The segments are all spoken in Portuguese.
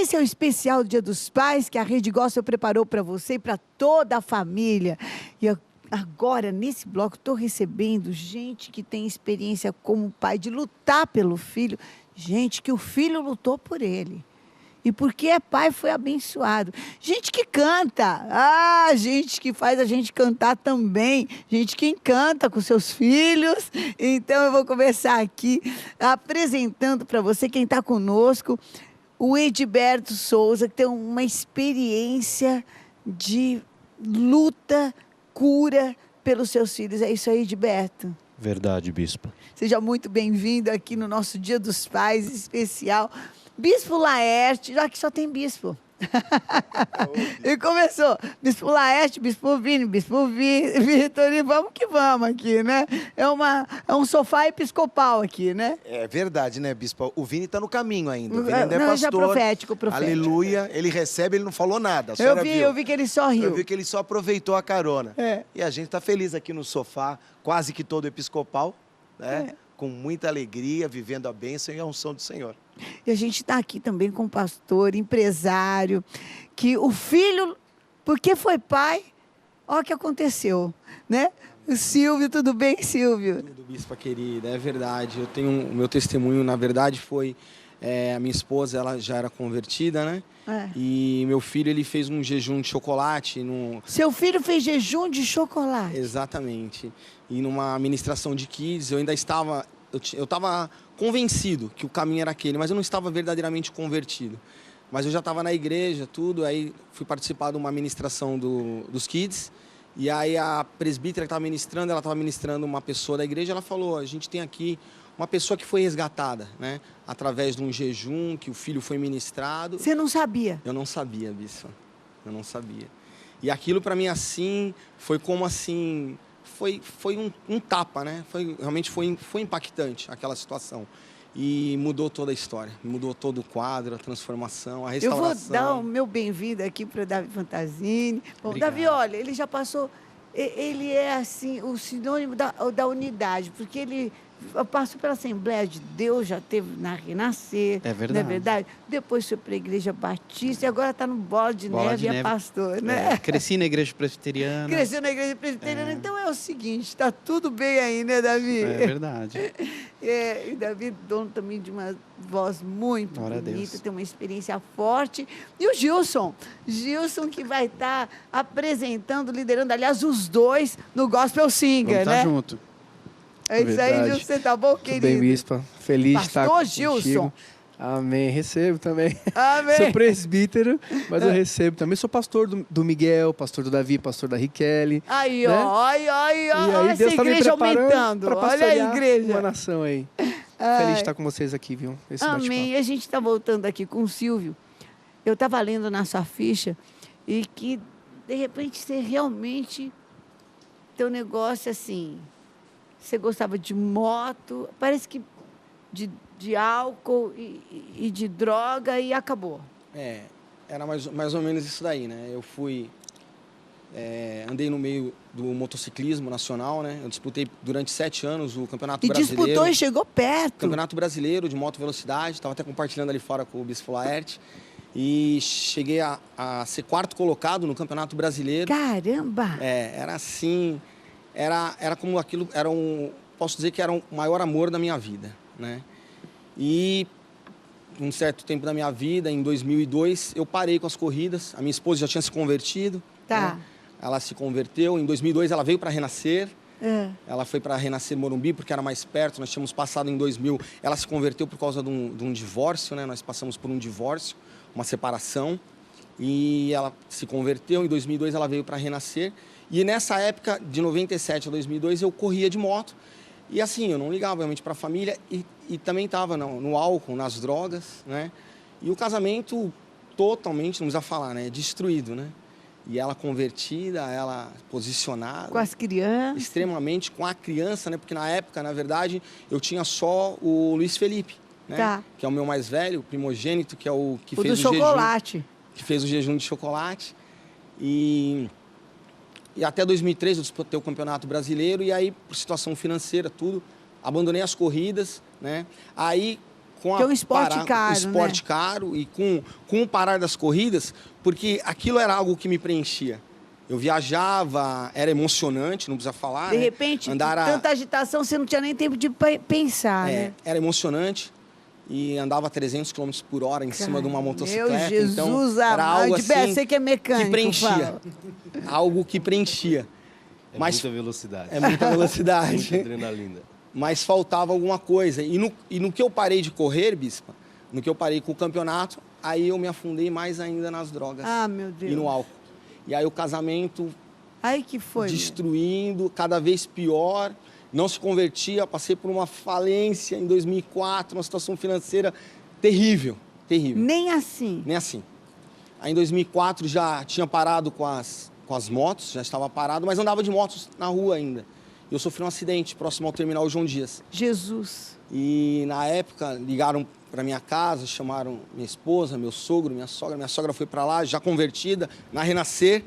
esse é o especial Dia dos Pais que a Rede Gospel preparou para você e para toda a família. E agora, nesse bloco, estou recebendo gente que tem experiência como pai de lutar pelo filho, gente que o filho lutou por ele. E porque é pai, foi abençoado. Gente que canta. Gente que faz a gente cantar também. Gente que encanta com seus filhos. Então, eu vou começar aqui apresentando para você quem está conosco, o Edberto Souza, que tem uma experiência de luta, cura pelos seus filhos. É isso aí, Edberto? Verdade, bispo. Seja muito bem-vindo aqui no nosso Dia dos Pais especial. Bispo Laerte, já que só tem bispo. E começou. Bispo Laerte, Bispo Vini, Bispo Vitor, e vamos que vamos aqui, né? É um sofá episcopal aqui, né? É verdade, né, bispo? O Vini tá no caminho ainda. O Vini ainda é Não, pastor. já profético. Aleluia. Ele recebe, ele não falou nada. Eu vi que ele só riu. Eu vi que ele só aproveitou a carona. É. E a gente tá feliz aqui no sofá, quase que todo episcopal, né? É. Com muita alegria, vivendo a bênção e a unção do Senhor. E a gente está aqui também com um pastor, empresário, que o filho, porque foi pai, olha o que aconteceu, né? O Silvio, tudo bem, Silvio? Tudo, bispa querida, é verdade. Eu tenho, o meu testemunho, na verdade, foi... a minha esposa, ela já era convertida, né? É. E meu filho, ele fez um jejum de chocolate. Seu filho fez jejum de chocolate? Exatamente. E numa ministração de kids, eu ainda estava... Eu estava convencido que o caminho era aquele, mas eu não estava verdadeiramente convertido. Mas eu já estava na igreja, tudo, aí fui participar de uma ministração dos kids, e aí a presbítera que estava ministrando, ela estava ministrando uma pessoa da igreja, ela falou, a gente tem aqui uma pessoa que foi resgatada, né? Através de um jejum, que o filho foi ministrado. Você não sabia? Eu não sabia, bispo. Eu não sabia. E aquilo para mim, assim, foi como assim... Foi um tapa, né? Realmente foi impactante aquela situação. E mudou toda a história. Mudou todo o quadro, a transformação, a restauração. Eu vou dar o meu bem-vindo aqui para o Davi Fantasini. Bom, Obrigado. Davi, olha, ele já passou... Ele é, assim, o sinônimo da unidade, porque ele passou pela Assembleia de Deus, já teve na Renascer. É verdade. Não é verdade? Depois foi para a Igreja Batista e agora está no Bola de Neve e é pastor, né? Cresci na igreja presbiteriana. Cresceu na Igreja Presbiteriana. Então é o seguinte, está tudo bem aí, né, Davi? É verdade. E Davi, dono também de uma voz muito Glória a bonita, Deus. tem uma experiência forte. E o Gilson que vai estar apresentando, liderando, aliás, os dois no Gospel Singer, Vamos né? estar junto. É isso aí, Verdade. Gilson, você tá bom, Tudo querido? bem, bispa. Feliz de estar Pastor contigo. Gilson. Amém. Recebo também. Amém. Sou presbítero, mas eu recebo também. Sou pastor do Miguel, pastor do Davi, pastor da Riquelme. Aí, né? ó, aí, E ó, aí essa Deus tá me igreja preparando aumentando. para Olha a pastorear igreja. uma nação aí. Ai. Feliz de estar com vocês aqui, viu? Esse Amém. bate-papo. E a gente está voltando aqui com o Silvio. Eu estava lendo na sua ficha e que, de repente, você realmente... Teu negócio, assim... Você gostava de moto, parece que de álcool e de droga e acabou. Era mais ou menos isso daí, né? Eu fui... andei no meio do motociclismo nacional, né? Eu disputei durante 7 anos o Campeonato Brasileiro. E disputou e chegou perto. Campeonato Brasileiro de moto velocidade, estava até compartilhando ali fora com o Bispo Laerte. E cheguei a ser 4º colocado no Campeonato Brasileiro. Caramba! Era assim, era como aquilo, posso dizer que era o maior amor da minha vida, né? E um certo tempo da minha vida, em 2002, eu parei com as corridas. A minha esposa já tinha se convertido. Tá. Né? Ela se converteu. Em 2002, ela veio para Renascer. É. Ela foi para Renascer Morumbi, porque era mais perto. Nós tínhamos passado em 2000. Ela se converteu por causa de um divórcio, né? Nós passamos por um divórcio, uma separação. E ela se converteu. Em 2002, ela veio para Renascer. E nessa época, de 97 a 2002, eu corria de moto. E assim, eu não ligava realmente para a família e também estava no álcool, nas drogas, né? E o casamento totalmente, não precisa falar, né? Destruído, né? E ela convertida, ela posicionada. Com as crianças. Extremamente, com a criança, né? Porque na época, na verdade, eu tinha só o Luiz Felipe, né? Tá. Que é o meu mais velho, o primogênito, que é o que O fez do o chocolate. jejum. Que fez o jejum de chocolate. E até 2003 eu disputei o Campeonato Brasileiro e aí, por situação financeira, tudo, abandonei as corridas, né? Aí, Que é um esporte caro, esporte caro e com o parar das corridas, porque aquilo era algo que me preenchia. Eu viajava, era emocionante, não precisa falar. De repente, tanta agitação, você não tinha nem tempo de pensar, né? Era emocionante. E andava a 300 km por hora em cima de uma motocicleta. Meu Jesus, então, era algo assim, você que é mecânico, que preenchia. Algo que preenchia. Muita velocidade. É muita velocidade. Muita adrenalina. Mas faltava alguma coisa. E no que eu parei de correr, Bispa, no que eu parei com o campeonato, aí eu me afundei mais ainda nas drogas. Ah, meu Deus. E no álcool. E aí o casamento aí que foi, destruindo, cada vez pior. Não se convertia, passei por uma falência em 2004, uma situação financeira terrível, terrível. Nem assim? Nem assim. Aí em 2004 já tinha parado com as motos, já estava parado, mas andava de motos na rua ainda. Eu sofri um acidente próximo ao terminal João Dias. Jesus. E na época ligaram para minha casa, chamaram minha esposa, meu sogro, minha sogra. Minha sogra foi para lá, já convertida, na Renascer.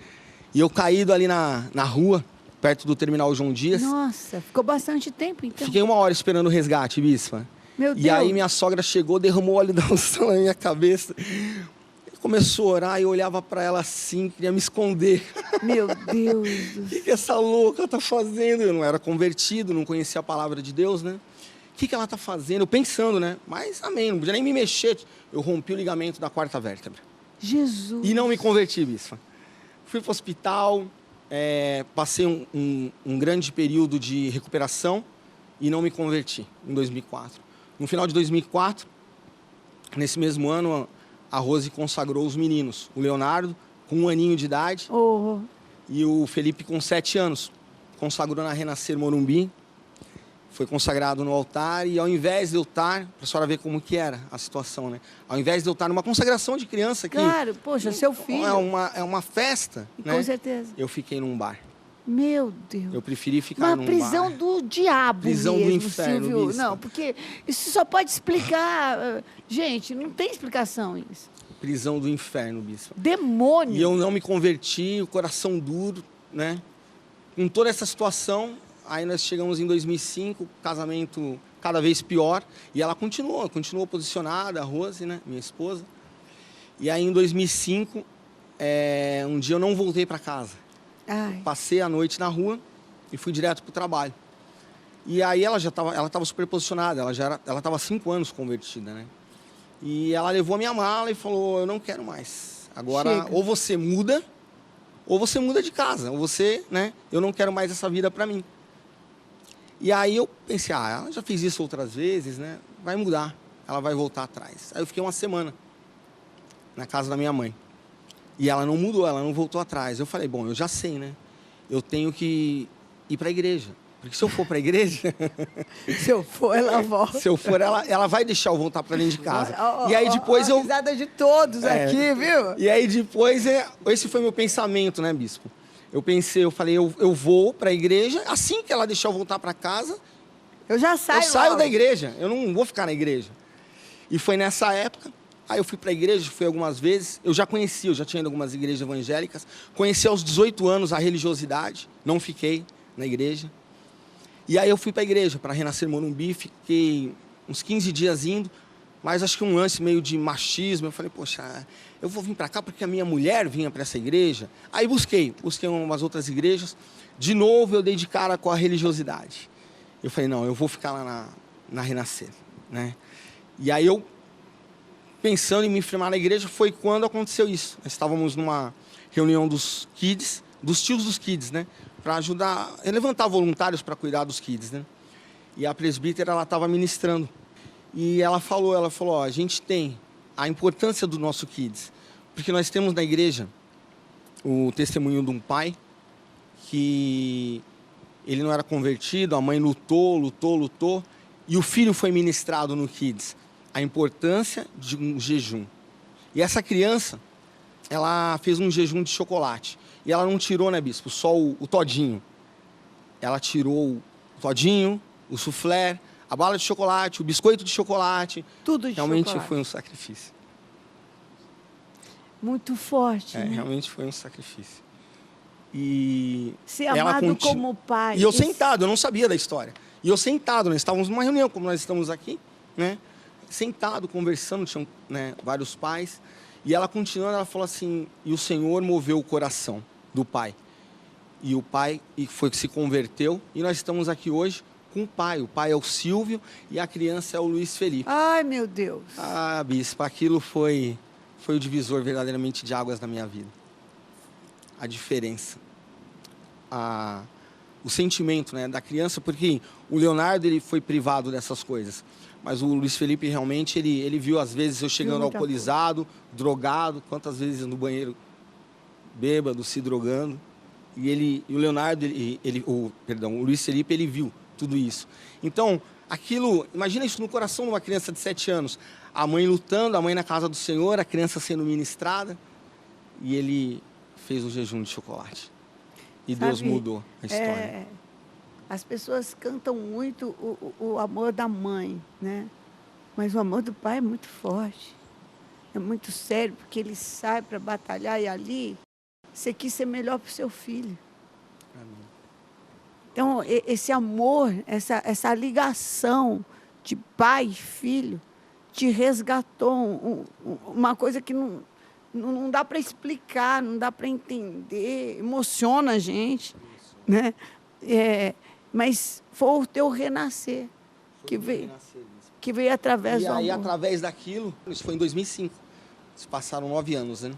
E eu caído ali na rua, perto do terminal João Dias. Nossa, ficou bastante tempo então. Fiquei 1 hora esperando o resgate, Bispa. Meu Deus. E aí minha sogra chegou, derramou óleo da unção na minha cabeça. Começou a orar e eu olhava para ela assim, queria me esconder. Meu Deus. O que essa louca tá fazendo? Eu não era convertido, não conhecia a palavra de Deus, né? O que ela tá fazendo? Eu pensando, né? Mas amém, não podia nem me mexer. Eu rompi o ligamento da 4ª vértebra. Jesus. E não me converti, Bispa. Fui para o hospital, passei um grande período de recuperação e não me converti em 2004. No final de 2004, nesse mesmo ano, a Rose consagrou os meninos. O Leonardo, com 1 aninho de idade, e o Felipe, com 7 anos. Consagrou na Renascer Morumbi. Foi consagrado no altar e ao invés de eu estar, para a senhora ver como que era a situação, né? Ao invés de eu estar numa consagração de criança aqui... Claro, poxa, seu filho. É uma festa, né? Com certeza. Eu fiquei num bar. Meu Deus. Eu preferi ficar num bar. Uma prisão do diabo prisão mesmo, do inferno, Silvio. Bispa. Não, porque isso só pode explicar... Gente, não tem explicação isso. Prisão do inferno, Bispa. Demônio. E eu não me converti, o coração duro, né? Com toda essa situação, aí nós chegamos em 2005, casamento cada vez pior, e ela continuou posicionada, a Rose, né, minha esposa. E aí em 2005, um dia eu não voltei para casa. Ai. Passei a noite na rua e fui direto para o trabalho. E aí ela estava super posicionada, ela estava 5 anos convertida, né? E ela levou a minha mala e falou, eu não quero mais. Agora, chega. ou você muda de casa, ou você, né, eu não quero mais essa vida para mim. E aí eu pensei, ela já fez isso outras vezes, né? Vai mudar, ela vai voltar atrás. Aí eu fiquei 1 semana na casa da minha mãe. E ela não mudou, ela não voltou atrás. Eu falei, bom, eu já sei, né? Eu tenho que ir para a igreja. Porque se eu for para a igreja... Se eu for, ela volta. Se eu for, ela vai deixar eu voltar para dentro de casa. E aí depois eu... risada de todos aqui, viu? E aí depois, esse foi meu pensamento, né, Bispo? Eu falei, eu vou para a igreja, assim que ela deixar eu voltar para casa, eu já saio. Eu saio da igreja, eu não vou ficar na igreja. E foi nessa época, aí eu fui para a igreja, fui algumas vezes, eu já tinha ido a algumas igrejas evangélicas, conheci aos 18 anos a religiosidade, não fiquei na igreja. E aí eu fui para a igreja, para Renascer Morumbi, fiquei uns 15 dias indo, mas acho que um lance meio de machismo. Eu falei, poxa, eu vou vir para cá porque a minha mulher vinha para essa igreja. Aí busquei umas outras igrejas. De novo eu dei de cara com a religiosidade. Eu falei, não, eu vou ficar lá na Renascer, né? E aí eu, pensando em me firmar na igreja, foi quando aconteceu isso. Nós estávamos numa reunião dos kids, dos tios dos kids, né? Para ajudar, levantar voluntários para cuidar dos kids, né? E a presbítera, ela estava ministrando. E ela falou, ó, a gente tem a importância do nosso kids, porque nós temos na igreja o testemunho de um pai que ele não era convertido, a mãe lutou, e o filho foi ministrado no kids. A importância de um jejum. E essa criança, ela fez um jejum de chocolate. E ela não tirou, né, Bispo, só o todinho. Ela tirou o todinho, o soufflé, a bala de chocolate, o biscoito de chocolate. Tudo de realmente chocolate. Foi um sacrifício. Muito forte, né? Realmente foi um sacrifício. E ser amado como pai. E eu sentado, eu não sabia da história. E eu sentado, nós estávamos numa reunião, como nós estamos aqui, né? sentado, conversando, tinham, né, vários pais. E ela continuando, ela falou assim, e o Senhor moveu o coração do pai. E o pai foi que se converteu. E nós estamos aqui hoje com o pai. O pai é o Silvio e a criança é o Luiz Felipe. Ai, meu Deus. Ah, bispa, aquilo foi o divisor verdadeiramente de águas na minha vida. A diferença. O sentimento, né, da criança, porque o Leonardo ele foi privado dessas coisas. Mas o Luiz Felipe realmente, ele viu às vezes eu chegando alcoolizado, drogado, quantas vezes no banheiro bêbado, se drogando. E o Leonardo, o Luiz Felipe, ele viu tudo isso. Então, aquilo, imagina isso no coração de uma criança de 7 anos. A mãe lutando, a mãe na casa do Senhor, a criança sendo ministrada. E ele fez um jejum de chocolate. E Sabe, Deus mudou a história. As pessoas cantam muito o amor da mãe, né? Mas o amor do pai é muito forte. É muito sério, porque ele sai para batalhar e ali você quis ser melhor para o seu filho. Amém. Então, esse amor, essa ligação de pai e filho te resgatou. Uma coisa que não dá para explicar, não dá para entender, emociona a gente, né? Mas foi o teu renascer que veio através do amor. E aí, através daquilo, isso foi em 2005. Se passaram 9 anos, né?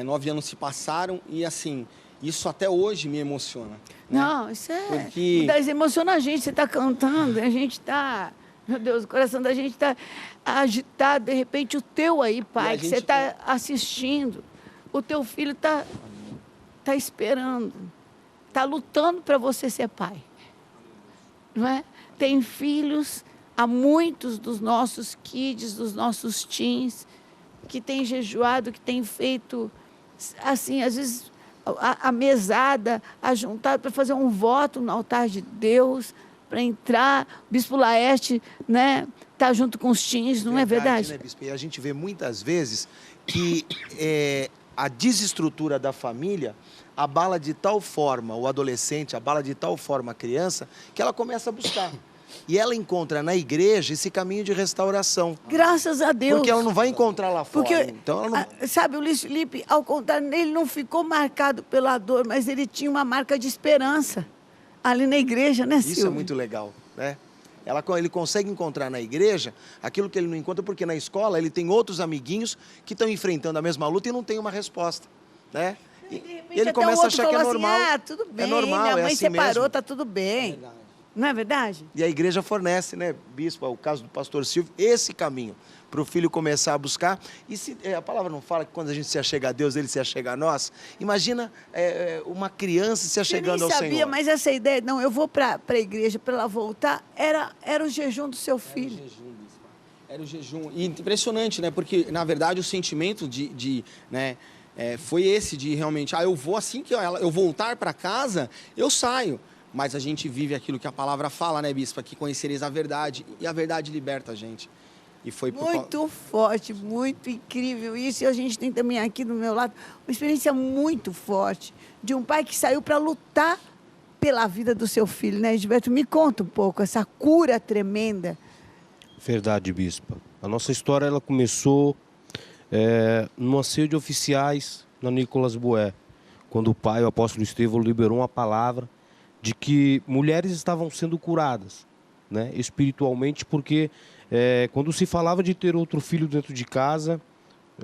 9 anos se passaram e, assim, isso até hoje me emociona. Né? Não, isso Porque... emociona a gente. Você está cantando, a gente está... Meu Deus, o coração da gente está agitado. De repente, o teu aí, pai, que você está assistindo, o teu filho está esperando, está lutando para você ser pai. Não é? Tem filhos, há muitos dos nossos kids, dos nossos teens, que têm jejuado, que têm feito, assim, às vezes, a mesada, ajuntado para fazer um voto no altar de Deus, para entrar. O Bispo Laerte, né, tá junto com os teens, não é verdade? Né, Bispo? E a gente vê muitas vezes que a desestrutura da família abala de tal forma o adolescente, abala de tal forma a criança, que ela começa a buscar. E ela encontra na igreja esse caminho de restauração. Graças a Deus. Porque ela não vai encontrar lá fora. Porque, então ela não... sabe, o Luiz Felipe, ao contrário, ele não ficou marcado pela dor, mas ele tinha uma marca de esperança ali na igreja, né, Silvio? Isso é muito legal, né? Ele consegue encontrar na igreja aquilo que ele não encontra, porque na escola ele tem outros amiguinhos que estão enfrentando a mesma luta e não tem uma resposta, né? E ele começa a achar que é normal. Assim, tudo bem, é normal, minha mãe assim separou, mesmo. tá tudo bem. Não é verdade? E a igreja fornece, né, Bispo, o caso do pastor Silvio, esse caminho para o filho começar a buscar. E se a palavra não fala que quando a gente se achega a Deus, ele se achega a nós? Imagina uma criança se achegando ao Senhor. Eu nem sabia, mas essa ideia, não, eu vou para a igreja para ela voltar, era o jejum do seu filho. Era o jejum. E impressionante, né? Porque, na verdade, o sentimento né, foi esse de realmente, eu vou assim que eu voltar para casa, eu saio. Mas a gente vive aquilo que a palavra fala, né, Bispa? Que conhecereis a verdade, e a verdade liberta a gente. E foi muito forte, muito incrível isso. E a gente tem também aqui do meu lado uma experiência muito forte de um pai que saiu para lutar pela vida do seu filho, né, Gilberto? Me conta um pouco, essa cura tremenda. Verdade, Bispa. A nossa história ela começou numa ceia de oficiais na Nicolas Boé, quando o pai, o apóstolo Estevão, liberou uma palavra de que mulheres estavam sendo curadas, né, espiritualmente, porque quando se falava de ter outro filho dentro de casa,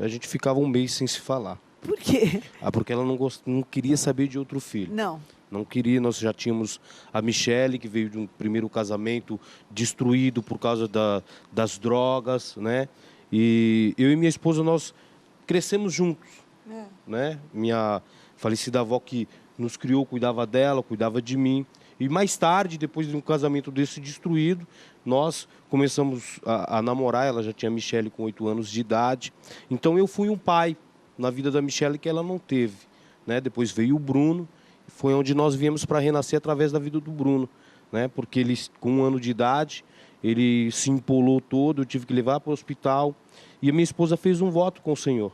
a gente ficava um mês sem se falar. Por quê? Porque ela não queria saber de outro filho. Não queria. Nós já tínhamos a Michele, que veio de um primeiro casamento destruído por causa das drogas, né? E eu e minha esposa, nós crescemos juntos, né? Minha falecida avó que nos criou, cuidava dela, cuidava de mim. E mais tarde, depois de um casamento desse destruído, nós começamos a namorar. Ela já tinha a Michele com 8 anos de idade. Então eu fui um pai na vida da Michele que ela não teve, né? Depois veio o Bruno, foi onde nós viemos para renascer através da vida do Bruno, né? Porque ele, com 1 ano de idade, ele se empolou todo, eu tive que levar para o hospital. E a minha esposa fez um voto com o Senhor,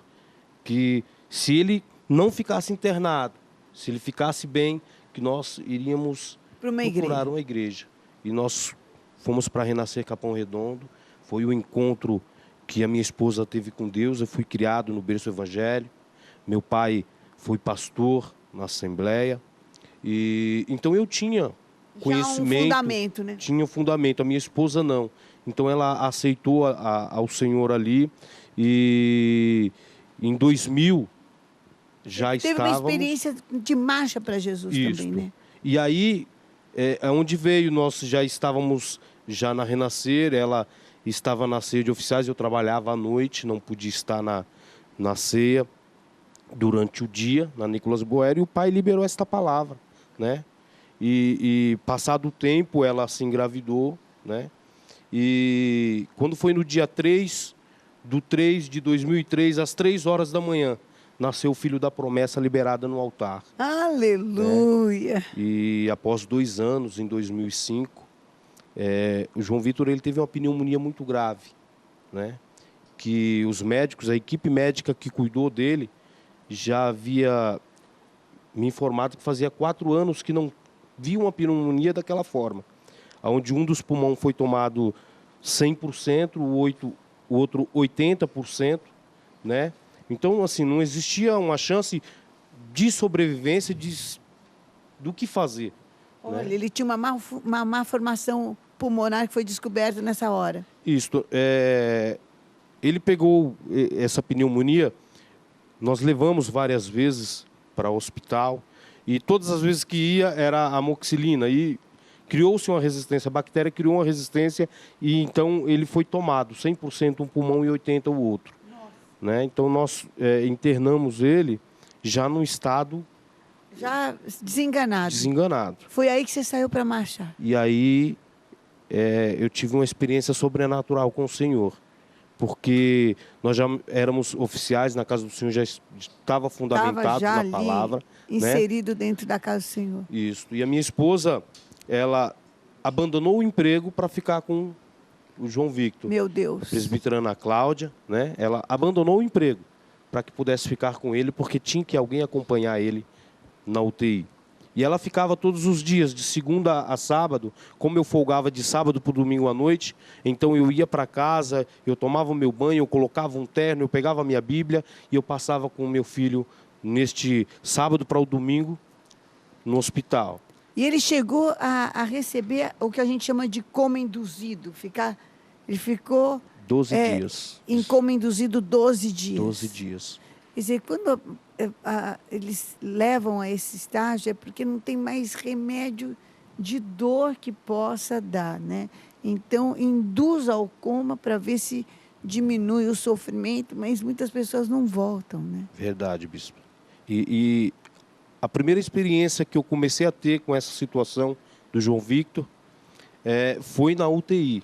que se ele não ficasse internado, se ele ficasse bem, que nós iríamos procurar uma igreja. E nós fomos para Renascer Capão Redondo, Foi o encontro que a minha esposa teve com Deus. Eu fui criado no berço evangélico. Meu pai foi pastor na Assembleia. E então eu tinha conhecimento. Já um fundamento, né? Tinha um fundamento. A minha esposa não. Então ela aceitou ao Senhor ali. E em 2000 já teve estávamos... uma experiência de marcha para Jesus também, né? E aí, onde veio, nós já estávamos já na Renascer, ela estava na ceia de oficiais, eu trabalhava à noite, não podia estar na ceia durante o dia, na Nicolas Boero, e o pai liberou esta palavra, né? E passado o tempo, ela se engravidou, né? E quando foi no dia 3 de 2003, às 3 horas da manhã, nasceu o filho da promessa liberada no altar. Aleluia! Né? E após 2 anos, em 2005, o João Vitor ele teve uma pneumonia muito grave, né? Que os médicos, a equipe médica que cuidou dele, já havia me informado que fazia 4 anos que não via uma pneumonia daquela forma, onde um dos pulmões foi tomado 100%, o outro 80%, né? Então, assim, não existia uma chance de sobrevivência do que fazer. Olha, né? ele tinha uma má formação pulmonar que foi descoberta nessa hora. Isso. Ele pegou essa pneumonia, nós levamos várias vezes para o hospital, e todas as vezes que ia era amoxicilina, e criou-se uma resistência, a bactéria criou uma resistência, e então ele foi tomado, 100% um pulmão e 80% o outro. Né? Então nós internamos ele já num estado... Já desenganado. Desenganado. Foi aí que você saiu para marchar. E aí eu tive uma experiência sobrenatural com o Senhor. Porque nós já éramos oficiais na casa do Senhor, já estava fundamentado já na palavra. Inserido, né? dentro da casa do Senhor. Isso. E a minha esposa, ela abandonou o emprego para ficar com o João Victor. Meu Deus. A presbiteriana Cláudia, né? Ela abandonou o emprego para que pudesse ficar com ele, porque tinha que alguém acompanhar ele na UTI. E ela ficava todos os dias, de segunda a sábado, como eu folgava de sábado para o domingo à noite, então eu ia para casa, eu tomava o meu banho, eu colocava um terno, eu pegava a minha Bíblia e eu passava com o meu filho neste sábado para o domingo no hospital. E ele chegou a receber o que a gente chama de coma induzido. Ele ficou 12 dias. Em coma induzido 12 dias. 12 dias. Quer dizer, quando eles levam a esse estágio, é porque não tem mais remédio de dor que possa dar, né? Então, induz ao coma para ver se diminui o sofrimento, mas muitas pessoas não voltam, né? Verdade, bispo. E a primeira experiência que eu comecei a ter com essa situação do João Victor foi na UTI.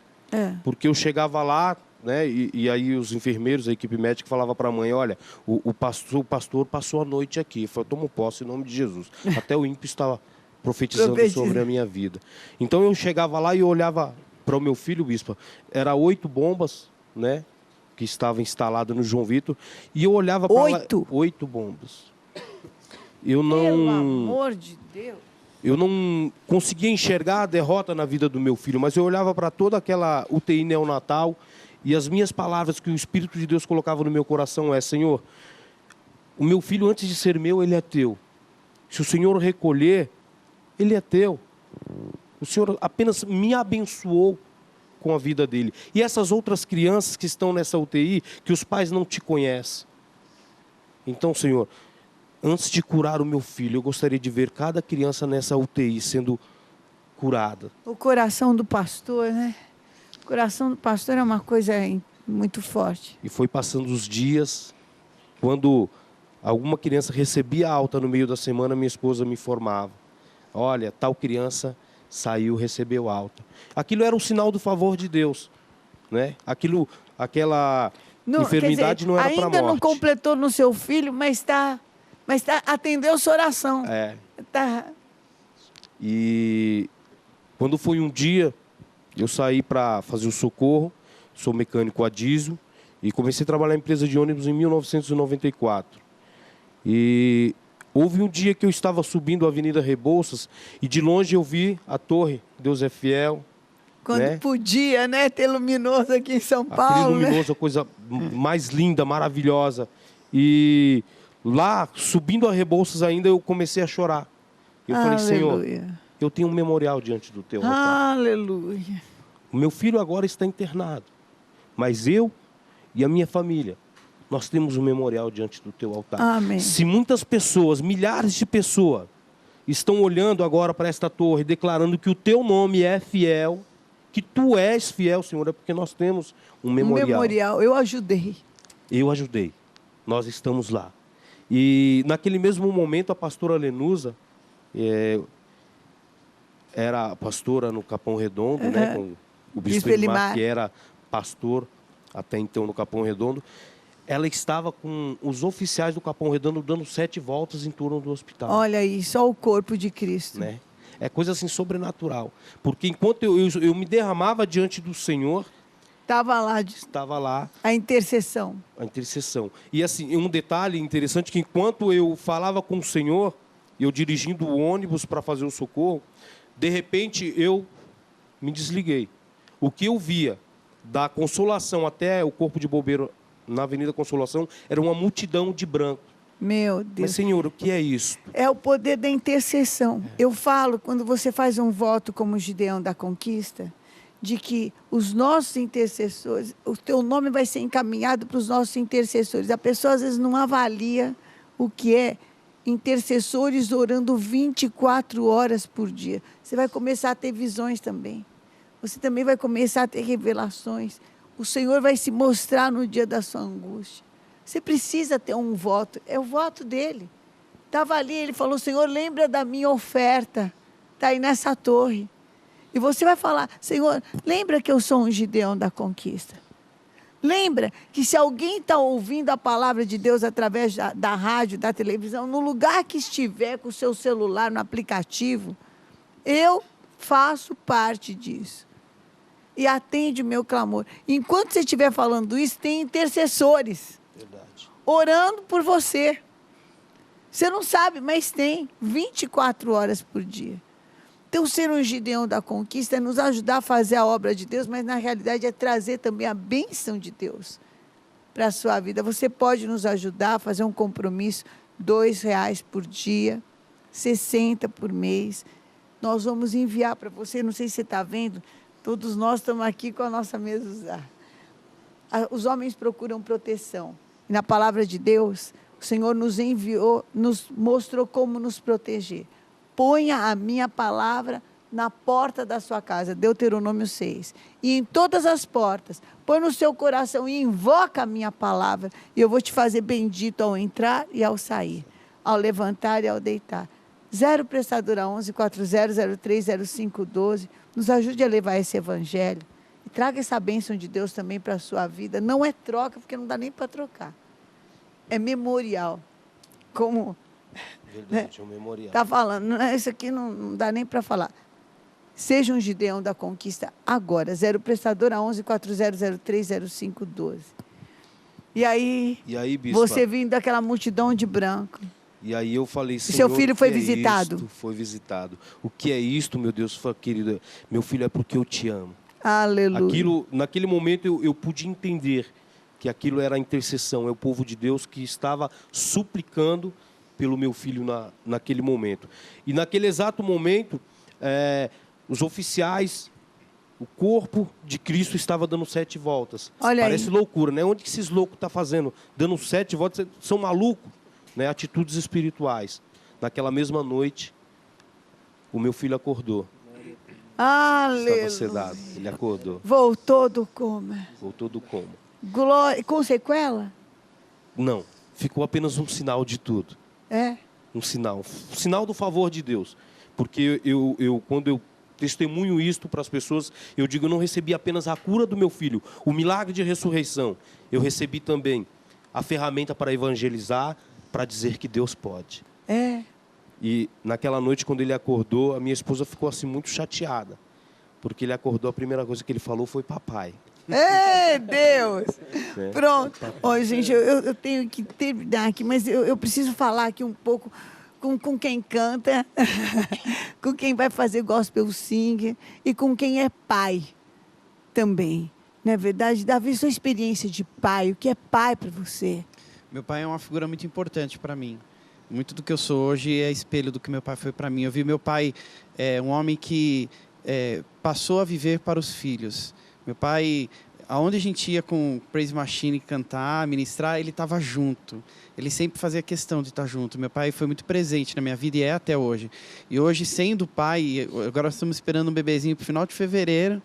Porque eu chegava lá, né, e aí os enfermeiros, a equipe médica falava para a mãe, olha, o pastor passou a noite aqui. Eu falei, tomo posse em nome de Jesus. Até o ímpio estava profetizando sobre a minha vida. Então eu chegava lá e eu olhava para o meu filho, bispo, era 8 bombas, né, que estavam instaladas no João Victor, e eu olhava para lá... 8 bombas. Pelo amor de Deus. Eu não conseguia enxergar a derrota na vida do meu filho, mas eu olhava para toda aquela UTI neonatal e as minhas palavras que o Espírito de Deus colocava no meu coração Senhor, o meu filho antes de ser meu, ele é teu. Se o Senhor recolher, ele é teu. O Senhor apenas me abençoou com a vida dele. E essas outras crianças que estão nessa UTI, que os pais não te conhecem. Então, Senhor, antes de curar o meu filho, eu gostaria de ver cada criança nessa UTI sendo curada. O coração do pastor, né? O coração do pastor é uma coisa muito forte. E foi passando os dias, quando alguma criança recebia alta no meio da semana, minha esposa me informava. Olha, tal criança saiu, recebeu alta. Aquilo era um sinal do favor de Deus, né? Aquela enfermidade não era para morte. Ainda não completou no seu filho, mas atendeu sua oração. E quando foi um dia, eu saí para fazer o socorro, sou mecânico a diesel, e comecei a trabalhar em empresa de ônibus em 1994. E houve um dia que eu estava subindo a Avenida Rebouças, e de longe eu vi a torre, Deus é Fiel, Quando né? podia, né? Ter luminoso aqui em São Paulo. Aquele luminoso, a coisa mais linda, maravilhosa. E lá, subindo a Rebouças ainda, eu comecei a chorar. Eu falei, Senhor, eu tenho um memorial diante do teu altar. Aleluia. O meu filho agora está internado. Mas eu e a minha família, nós temos um memorial diante do teu altar. Amém. Se muitas pessoas, milhares de pessoas, estão olhando agora para esta torre, declarando que o teu nome é fiel, que tu és fiel, Senhor, é porque nós temos um memorial. Um memorial, eu ajudei. Eu ajudei. Nós estamos lá. E naquele mesmo momento, a pastora Lenusa, era pastora no Capão Redondo, né, com o Bispo Elimar, que era pastor até então no Capão Redondo. Ela estava com os oficiais do Capão Redondo dando 7 voltas em torno do hospital. Olha aí, só o corpo de Cristo. Né? É coisa assim sobrenatural. Porque enquanto eu me derramava diante do Senhor, estava lá a intercessão. A intercessão. E assim, um detalhe interessante, que enquanto eu falava com o Senhor, eu dirigindo o ônibus para fazer o socorro, de repente eu me desliguei. O que eu via da Consolação até o Corpo de Bombeiro na Avenida Consolação era uma multidão de branco. Meu Deus. Mas, Senhor, o que é isso? É o poder da intercessão. Eu falo, quando você faz um voto como Gideão da Conquista, de que os nossos intercessores, o teu nome vai ser encaminhado para os nossos intercessores. A pessoa, às vezes, não avalia o que é intercessores orando 24 horas por dia. Você vai começar a ter visões também. Você também vai começar a ter revelações. O Senhor vai se mostrar no dia da sua angústia. Você precisa ter um voto. É o voto dele. Estava ali, ele falou, Senhor, lembra da minha oferta. Está aí nessa torre. E você vai falar, Senhor, lembra que eu sou um Gideão da Conquista. Lembra que se alguém está ouvindo a palavra de Deus através da rádio, da televisão, no lugar que estiver com o seu celular, no aplicativo, eu faço parte disso. E atende o meu clamor. Enquanto você estiver falando isso, tem intercessores. Verdade. Orando por você. Você não sabe, mas tem 24 horas por dia. Então, ser um Gideão da Conquista é nos ajudar a fazer a obra de Deus, mas na realidade é trazer também a bênção de Deus para a sua vida. Você pode nos ajudar a fazer um compromisso, R$2 por dia, 60 por mês. Nós vamos enviar para você, não sei se você está vendo, todos nós estamos aqui com a nossa mesa usar. Os homens procuram proteção. E na palavra de Deus, o Senhor nos enviou, nos mostrou como nos proteger. Ponha a minha palavra na porta da sua casa, Deuteronômio 6. E em todas as portas, põe no seu coração e invoca a minha palavra. E eu vou te fazer bendito ao entrar e ao sair, ao levantar e ao deitar. 0 prestadora 11 4003 0512. Nos ajude a levar esse evangelho. E traga essa bênção de Deus também para a sua vida. Não é troca, porque não dá nem para trocar. É memorial. Como... Verdade, é um memorial. Está falando, isso aqui não dá nem para falar. Seja um Gideão da Conquista agora. 0 prestadora 11 4003 0512. E aí Bispa, você vindo daquela multidão de branco. E aí eu falei, Senhor, seu filho foi visitado? Foi visitado. O que é isto, meu Deus, querida? Meu filho, é porque eu te amo. Aleluia. Naquele momento eu pude entender que aquilo era a intercessão, é o povo de Deus que estava suplicando pelo meu filho naquele momento. E naquele exato momento, os oficiais, o corpo de Cristo estava dando 7 voltas. Olha Parece aí. loucura, né? Onde que esses loucos estão fazendo? Dando 7 voltas, são malucos, né? Atitudes espirituais. Naquela mesma noite, o meu filho acordou. Aleluia. Estava sedado, ele acordou. Voltou do coma. Voltou do coma. Glória. Com sequela? Não, ficou apenas um sinal de tudo. Um sinal do favor de Deus. Porque quando eu testemunho isto para as pessoas, eu digo, eu não recebi apenas a cura do meu filho, o milagre de ressurreição. Eu recebi também a ferramenta para evangelizar, para dizer que Deus pode. E naquela noite, quando ele acordou, a minha esposa ficou assim muito chateada. Porque ele acordou, a primeira coisa que ele falou foi papai. Ei, Deus! Pronto. Ó, gente, eu tenho que terminar aqui, mas eu preciso falar aqui um pouco com quem canta, com quem vai fazer gospel sing e com quem é pai também. Não é verdade? Davi, sua experiência de pai, o que é pai para você? Meu pai é uma figura muito importante para mim. Muito do que eu sou hoje é espelho do que meu pai foi para mim. Eu vi meu pai um homem que passou a viver para os filhos. Meu pai, aonde a gente ia com Praise Machine cantar, ministrar, ele estava junto. Ele sempre fazia questão de estar junto. Meu pai foi muito presente na minha vida e é até hoje. E hoje, sendo pai, agora estamos esperando um bebezinho para o final de fevereiro,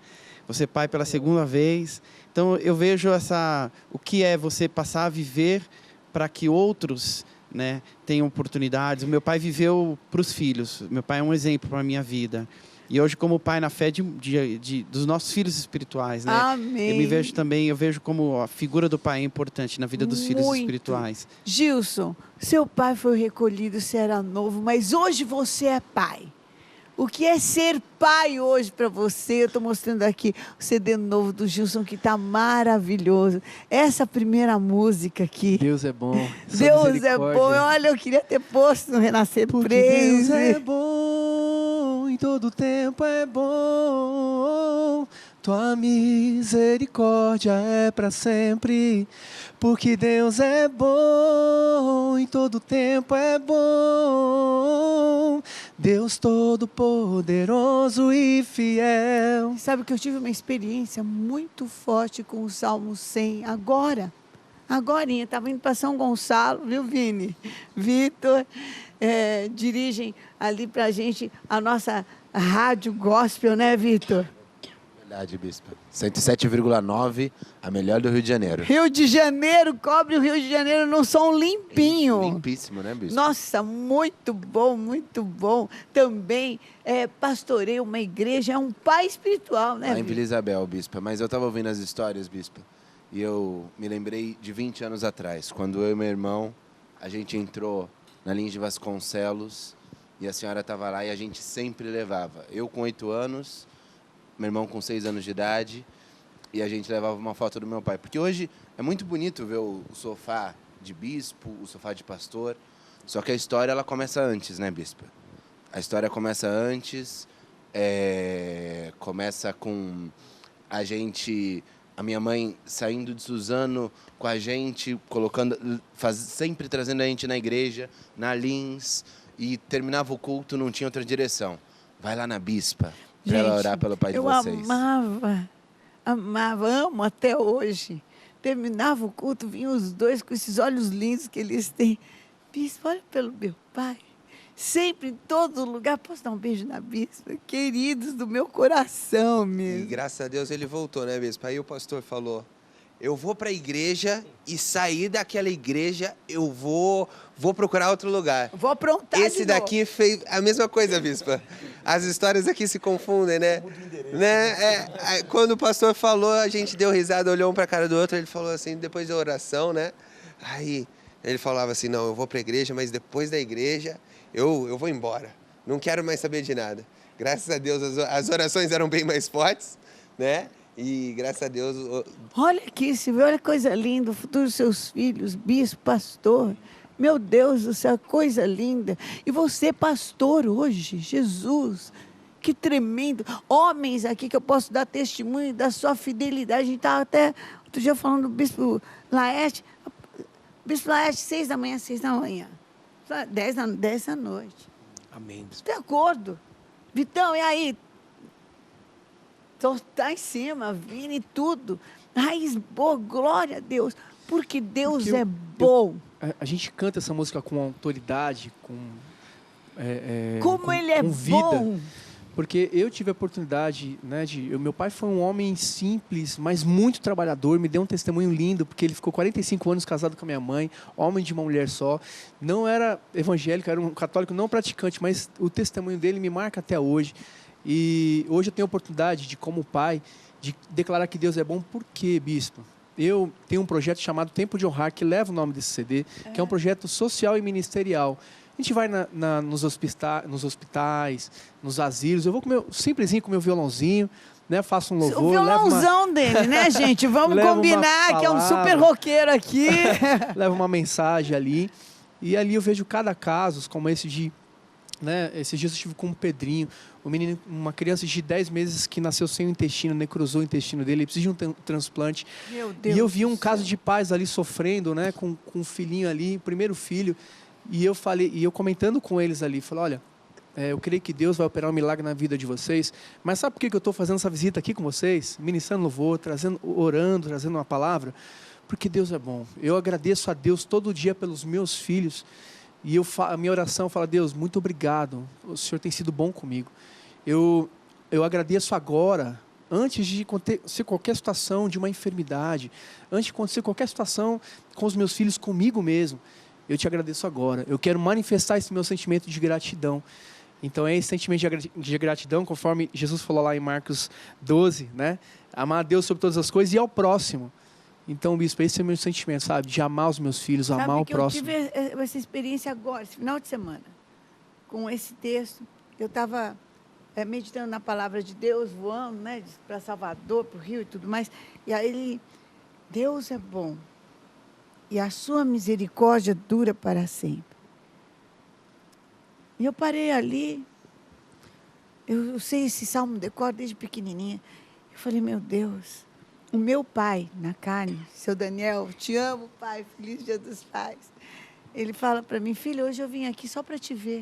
vou ser pai pela segunda vez. Então, eu vejo o que é você passar a viver para que outros, né, tenham oportunidades. O meu pai viveu para os filhos. Meu pai é um exemplo para a minha vida. E hoje, como pai na fé dos nossos filhos espirituais, né? Amém. Eu vejo como a figura do pai é importante na vida dos filhos espirituais. Gilson, seu pai foi recolhido, você era novo, mas hoje você é pai. O que é ser pai hoje para você? Eu estou mostrando aqui o CD novo do Gilson, que está maravilhoso. Essa primeira música aqui. Deus é bom. Deus é bom. Olha, eu queria ter posto no Renascer Porque Praise. Deus é bom, em todo tempo é bom. Tua misericórdia é para sempre. Porque Deus é bom, em todo tempo é bom. Deus todo-poderoso e fiel. Sabe que eu tive uma experiência muito forte com o Salmo 100 agorinha, estava indo para São Gonçalo, viu, Vini? Vitor, dirigem ali para a gente a nossa rádio gospel, né, Vitor? Verdade, Bispa. 107,9, a melhor do Rio de Janeiro. Rio de Janeiro, cobre o Rio de Janeiro num som limpinho. Limpíssimo, né, Bispa? Nossa, muito bom, muito bom. Também pastoreia uma igreja, é um pai espiritual, né, Lá em Vitor? Vila Isabel, Bispa. Mas eu estava ouvindo as histórias, Bispa, e eu me lembrei de 20 anos atrás, quando eu e meu irmão, a gente entrou na linha de Vasconcelos e a senhora estava lá e a gente sempre levava. Eu com 8 anos, meu irmão com 6 anos de idade, e a gente levava uma foto do meu pai. Porque hoje é muito bonito ver o sofá de bispo, o sofá de pastor, só que a história ela começa antes, né, Bispa? A história começa antes, começa com a minha mãe saindo de Suzano com a gente, sempre trazendo a gente na igreja, na Lins, e terminava o culto, não tinha outra direção. Vai lá na Bispa, para ela orar pelo pai de vocês. Eu amo até hoje. Terminava o culto, vinham os dois com esses olhos lindos que eles têm. Bispo, olha pelo meu pai. Sempre, em todo lugar. Posso dar um beijo na Bispa? Queridos do meu coração mesmo. E graças a Deus ele voltou, né, Bispo? Aí o pastor falou, eu vou para a igreja e sair daquela igreja, eu vou procurar outro lugar. Vou aprontar Esse daqui fez a mesma coisa, Bispa. As histórias aqui se confundem, né? Quando o pastor falou, a gente deu risada, olhou um para a cara do outro, ele falou assim, depois da oração, né? Aí ele falava assim, não, eu vou para a igreja, mas depois da igreja eu vou embora. Não quero mais saber de nada. Graças a Deus as orações eram bem mais fortes, né? E graças a Deus... Olha aqui, Silvio, olha que coisa linda, o futuro dos seus filhos, bispo, pastor. Meu Deus do céu, coisa linda. E você, pastor, hoje, Jesus, que tremendo. Homens aqui que eu posso dar testemunho da sua fidelidade. A gente estava até outro dia falando do bispo Laerte. Bispo Laerte, 6 da manhã, 10 da noite. Amém, Bispo. De acordo. Vitão, e aí? Tá em cima, Vini, tudo. Raiz boa, glória a Deus. Porque Deus é bom. A gente canta essa música com autoridade, Como ele é vida, bom. Porque eu tive a oportunidade, né, meu pai foi um homem simples, mas muito trabalhador, me deu um testemunho lindo, porque ele ficou 45 anos casado com a minha mãe, homem de uma mulher só, não era evangélico, era um católico não praticante, mas o testemunho dele me marca até hoje. E hoje eu tenho a oportunidade, como pai, de declarar que Deus é bom. Por quê, bispo? Eu tenho um projeto chamado Tempo de Honrar, que leva o nome desse CD, que é um projeto social e ministerial. A gente vai nos hospitais, nos asilos. Eu vou simplesinho com o meu violãozinho, né? Faço um louvor. O violãozão dele, né, gente? Vamos combinar que é um super roqueiro aqui. Leva uma mensagem ali. E ali eu vejo cada caso, como esse de... Né? Esses dias eu estive com um Pedrinho, uma criança de 10 meses que nasceu sem o intestino, necrosou o intestino dele, ele precisa de um transplante. Meu Deus, e eu vi um caso de pais ali sofrendo, né? com um filhinho ali, primeiro filho, e eu comentando com eles ali, falei, olha, eu creio que Deus vai operar um milagre na vida de vocês, mas sabe por que eu estou fazendo essa visita aqui com vocês? Ministrando louvor, orando, trazendo uma palavra? Porque Deus é bom. Eu agradeço a Deus todo dia pelos meus filhos. E a minha oração fala, Deus, muito obrigado. O Senhor tem sido bom comigo. Eu agradeço agora, antes de acontecer qualquer situação de uma enfermidade, antes de acontecer qualquer situação com os meus filhos, comigo mesmo, eu te agradeço agora. Eu quero manifestar esse meu sentimento de gratidão. Então é esse sentimento de gratidão, conforme Jesus falou lá em Marcos 12, né? Amar a Deus sobre todas as coisas e ao próximo. Então, bispo, esse é o meu sentimento, sabe? De amar os meus filhos, amar o próximo. Eu tive essa experiência agora, esse final de semana, com esse texto. Eu estava meditando na palavra de Deus, voando, né? Para Salvador, para o Rio e tudo mais. E aí, Deus é bom. E a sua misericórdia dura para sempre. E eu parei ali. Eu sei esse salmo de decor desde pequenininha. Eu falei, meu Deus... O meu pai, na carne, seu Daniel, te amo, pai, feliz dia dos pais. Ele fala para mim, filho, hoje eu vim aqui só para te ver.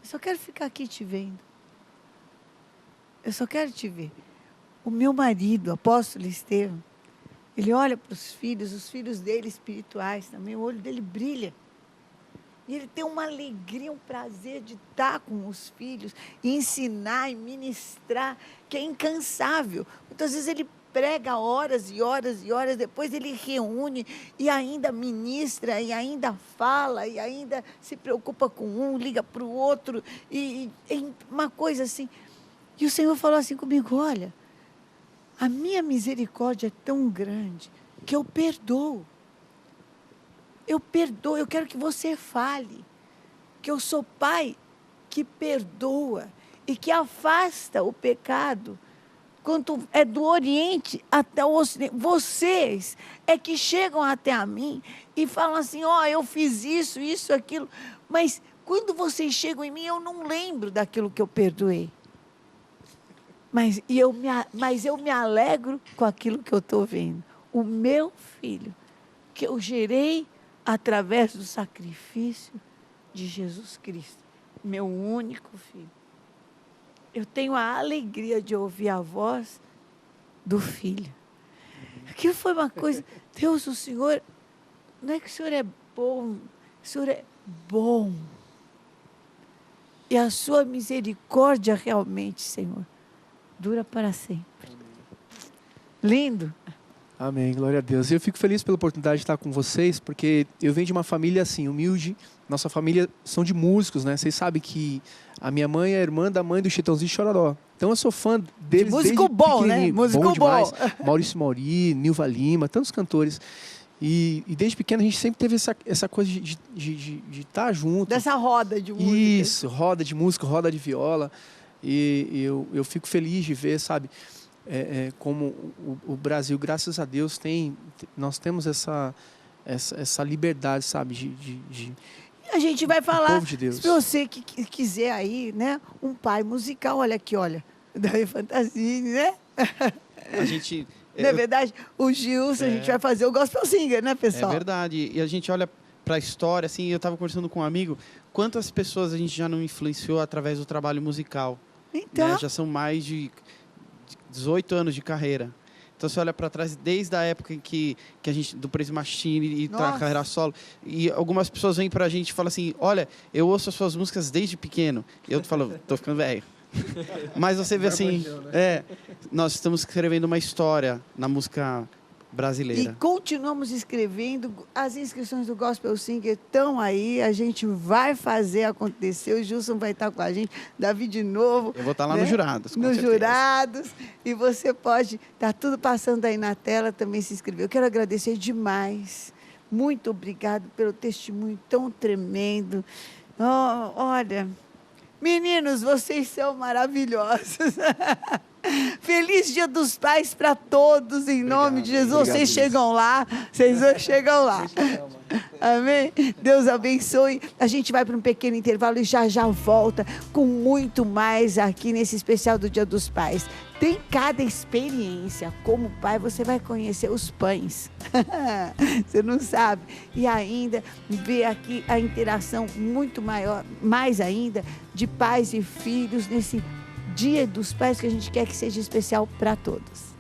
Eu só quero ficar aqui te vendo. Eu só quero te ver. O meu marido, o apóstolo Estevão, ele olha para os filhos dele espirituais também, o olho dele brilha. E ele tem uma alegria, um prazer de estar com os filhos, e ensinar e ministrar, que é incansável. Muitas vezes ele prega horas e horas e horas, depois ele reúne e ainda ministra, e ainda fala, e ainda se preocupa com um, liga para o outro, e uma coisa assim. E o Senhor falou assim comigo, olha, a minha misericórdia é tão grande que eu perdoo. Eu perdoo, eu quero que você fale, que eu sou pai que perdoa e que afasta o pecado, quanto é do Oriente até o Ocidente. Vocês é que chegam até a mim e falam assim, eu fiz isso, isso, aquilo, mas quando vocês chegam em mim, eu não lembro daquilo que eu perdoei. Mas eu me alegro com aquilo que eu estou vendo. O meu filho, que eu gerei através do sacrifício de Jesus Cristo, meu único filho. Eu tenho a alegria de ouvir a voz do filho. Aquilo foi uma coisa... Deus, o Senhor... Não é que o Senhor é bom, o Senhor é bom. E a sua misericórdia realmente, Senhor, dura para sempre. Lindo. Amém, glória a Deus. Eu fico feliz pela oportunidade de estar com vocês, porque eu venho de uma família assim, humilde. Nossa família são de músicos, né? Vocês sabem que a minha mãe é irmã da mãe do Chitãozinho e Chororó. Então eu sou fã deles. De músico bom, né? Músico bom demais. Maurício Mauri, Nilva Lima, tantos cantores. E desde pequeno a gente sempre teve essa coisa de estar junto. Dessa roda de música. Isso, roda de música, roda de viola. E eu fico feliz de ver, sabe? Como o Brasil, graças a Deus, nós temos essa liberdade, sabe? A gente vai falar, povo de Deus. Se você que quiser aí, né? Um pai musical, olha aqui, olha. Daí Fantasine, né? A gente... Não é verdade? O Gilson, a gente vai fazer o Gospel Singer, né, pessoal? É verdade. E a gente olha para a história, assim, eu estava conversando com um amigo, quantas pessoas a gente já não influenciou através do trabalho musical? Então... Né? Já são mais de 18 anos de carreira. Então você olha para trás desde a época em que a gente do Praise Machine e da carreira solo, e algumas pessoas vêm para a gente e falam assim, olha, eu ouço as suas músicas desde pequeno. Eu falo, tô ficando velho. Mas você vê assim, nós estamos escrevendo uma história na música brasileira. E continuamos escrevendo, as inscrições do Gospel Singer estão aí, a gente vai fazer acontecer, o Gilson vai estar com a gente, Davi de novo. Eu vou estar lá nos Jurados, nos Jurados, e você pode, tá tudo passando aí na tela, também se inscrever. Eu quero agradecer demais, muito obrigado pelo testemunho tão tremendo. Olha, meninos, vocês são maravilhosos. Feliz Dia dos Pais para todos, em nome de Jesus. Vocês chegam lá, vocês chegam lá. Amém? Deus abençoe. A gente vai para um pequeno intervalo e já volta com muito mais aqui nesse especial do Dia dos Pais. Tem cada experiência. Como pai, você vai conhecer os pães. Você não sabe. E ainda ver aqui a interação muito maior, mais ainda, de pais e filhos nesse Dia dos Pais que a gente quer que seja especial para todos.